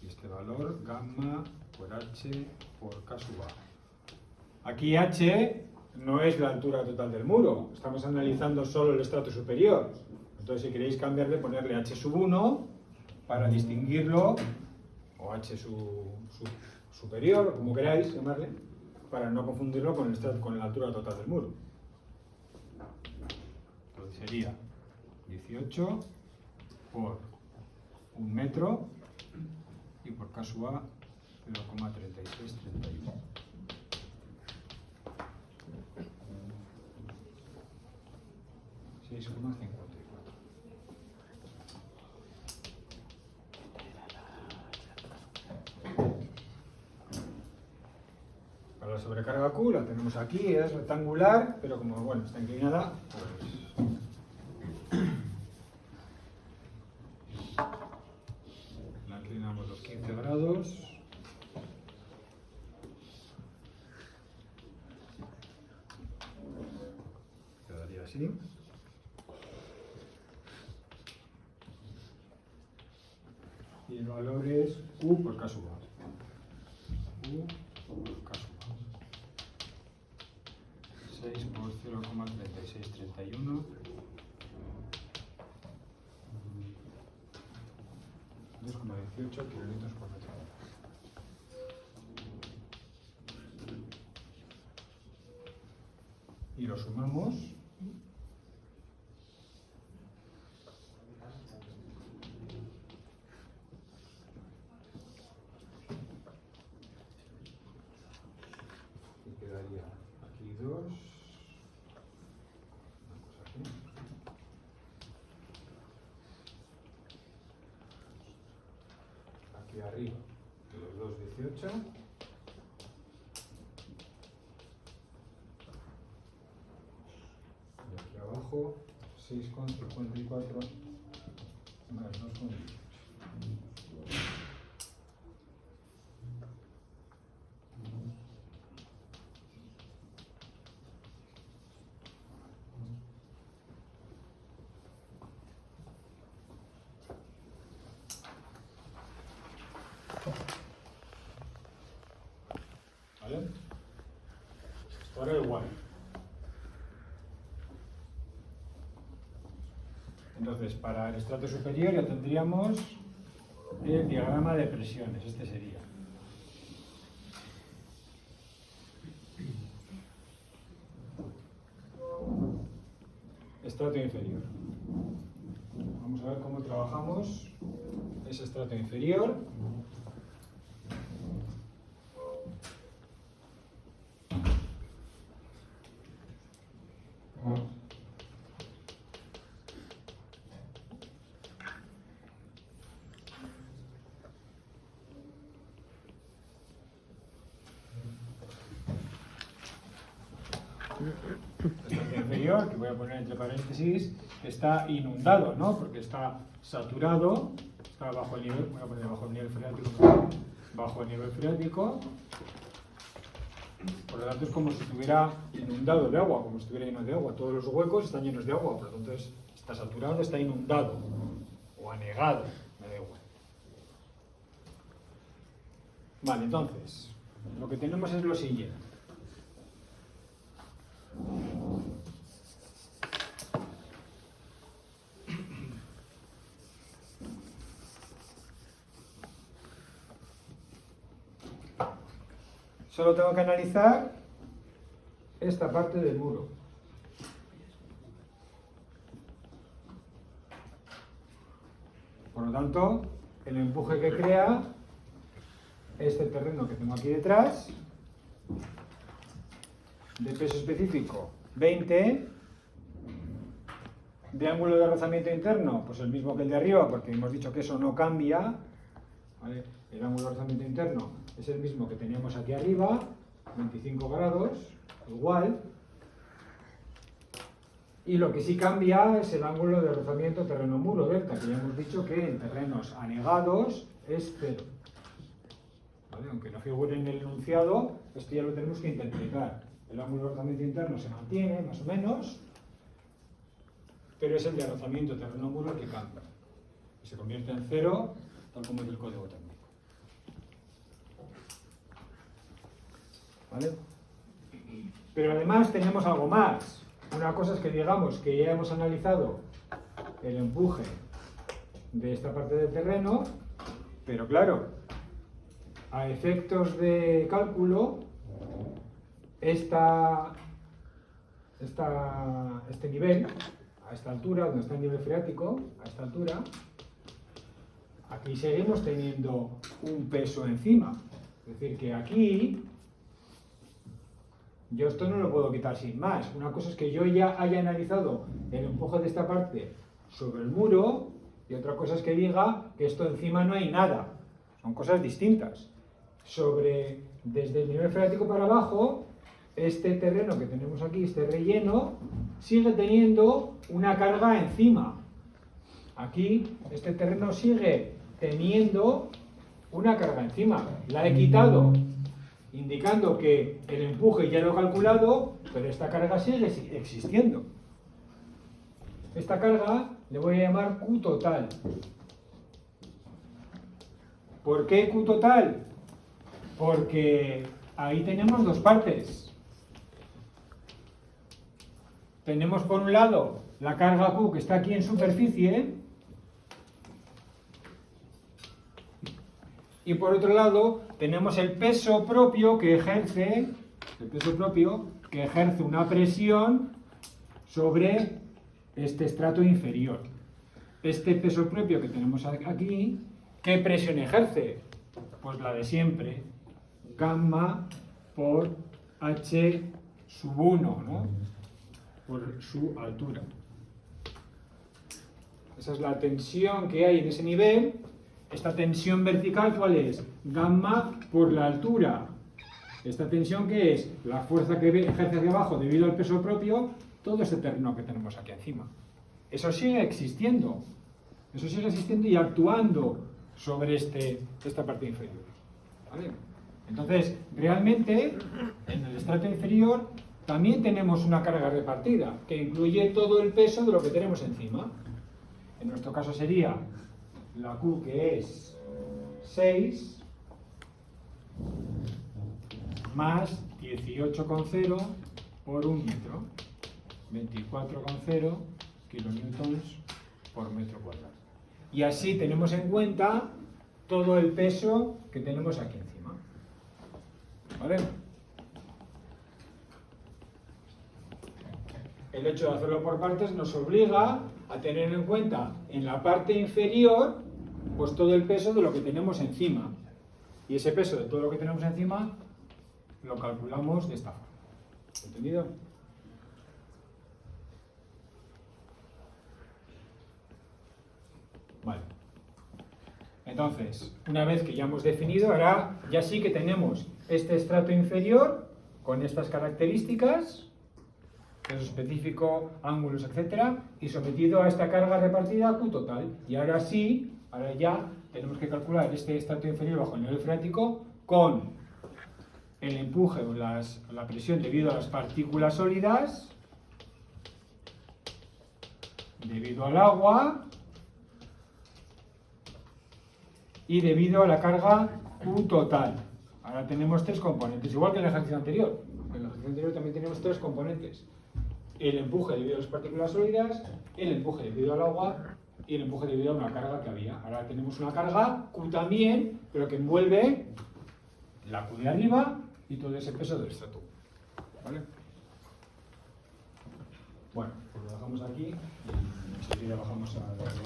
Y este valor, gamma por h por K sub A. Aquí h no es la altura total del muro, estamos analizando solo el estrato superior. Entonces, si queréis cambiarle, ponerle h sub 1 para distinguirlo, o h superior, como queráis llamarle, para no confundirlo con la altura total del muro. Entonces sería 18 por 1 metro y por K sub A 0,3631. Para la sobrecarga Q la tenemos aquí, es rectangular, pero como bueno, está inclinada, pues la inclinamos los 15 grados. Quedaría así. Y el valor es Q por K sub A. Q por K sub A. 6 por 0,3631. 2,18 kilolitros por metro. Y lo sumamos. Y quedaría aquí 2 arriba, de los dos 18. Y aquí abajo 6,54 más 2,18. ¿Vale? Esto ahora igual. Entonces, para el estrato superior ya tendríamos el diagrama de presiones. Este sería. Estrato inferior. Vamos a ver cómo trabajamos ese estrato inferior. El estrato inferior, que voy a poner entre paréntesis, está inundado, ¿no? Porque está saturado, está bajo el nivel, voy a poner bajo el nivel freático, bajo el nivel freático. Por lo tanto, es como si estuviera inundado de agua, como si estuviera lleno de agua. Todos los huecos están llenos de agua, por lo tanto, está saturado, está inundado o anegado, me da igual. Vale, entonces, lo que tenemos es lo siguiente. Solo tengo que analizar esta parte del muro. Por lo tanto, el empuje que crea este terreno que tengo aquí detrás, de peso específico 20, de ángulo de rozamiento interno, pues el mismo que el de arriba, porque hemos dicho que eso no cambia, ¿vale? El ángulo de rozamiento interno es el mismo que teníamos aquí arriba, 25 grados, igual. Y lo que sí cambia es el ángulo de rozamiento terreno-muro delta, que ya hemos dicho que en terrenos anegados es 0. ¿Vale? Aunque no figure en el enunciado, esto ya lo tenemos que interpretar. El ángulo de rozamiento interno se mantiene, más o menos, pero es el de rozamiento terreno-muro el que cambia. Se convierte en 0, tal como es el código técnico. ¿Vale? Pero además tenemos algo más. Una cosa es que digamos que ya hemos analizado el empuje de esta parte del terreno, pero claro, a efectos de cálculo, este nivel, a esta altura, donde está el nivel freático, a esta altura, aquí seguimos teniendo un peso encima. Es decir, que aquí yo esto no lo puedo quitar sin más. Una cosa es que yo ya haya analizado el empuje de esta parte sobre el muro y otra cosa es que diga que esto encima no hay nada. Son cosas distintas. Desde el nivel freático para abajo, este terreno que tenemos aquí, este relleno, sigue teniendo una carga encima. Aquí este terreno sigue teniendo una carga encima. La he quitado, indicando que el empuje ya lo he calculado, pero esta carga sigue existiendo. Esta carga le voy a llamar Q total. ¿Por qué Q total? Porque ahí tenemos dos partes. Tenemos por un lado la carga Q que está aquí en superficie y por otro lado tenemos el peso propio que ejerce una presión sobre este estrato inferior. Este peso propio que tenemos aquí, ¿qué presión ejerce? Pues la de siempre, gamma por H sub 1, ¿no? Por su altura. Esa es la tensión que hay en ese nivel Esta tensión vertical, ¿cuál es? Gamma por la altura. ¿Esta tensión qué es? La fuerza que ejerce hacia abajo debido al peso propio, todo este terreno que tenemos aquí encima. Eso sigue existiendo. Eso sigue existiendo y actuando sobre esta parte inferior. ¿Vale? Entonces, realmente, en el estrato inferior también tenemos una carga repartida, que incluye todo el peso de lo que tenemos encima. En nuestro caso sería la Q, que es 6, más 18,0 por 1 metro, 24,0 kilonewtons por metro cuadrado. Y así tenemos en cuenta todo el peso que tenemos aquí encima. ¿Vale? El hecho de hacerlo por partes nos obliga a tener en cuenta en la parte inferior pues todo el peso de lo que tenemos encima. Y ese peso de todo lo que tenemos encima lo calculamos de esta forma. ¿Entendido? Vale. Entonces, una vez que ya hemos definido, ahora ya sí que tenemos este estrato inferior con estas características, peso específico, ángulos, etcétera, y sometido a esta carga repartida Q total. Y ahora sí, ahora ya tenemos que calcular este estrato inferior bajo el nivel freático con el empuje o la presión debido a las partículas sólidas, debido al agua y debido a la carga Q total. Ahora tenemos tres componentes, igual que en el ejercicio anterior. En el ejercicio anterior también tenemos tres componentes. El empuje debido a las partículas sólidas, el empuje debido al agua y el empuje debido a una carga que había. Ahora tenemos una carga Q también, pero que envuelve la Q de arriba y todo ese peso del estrato. ¿Vale? Bueno, pues lo dejamos aquí y enseguida bajamos a...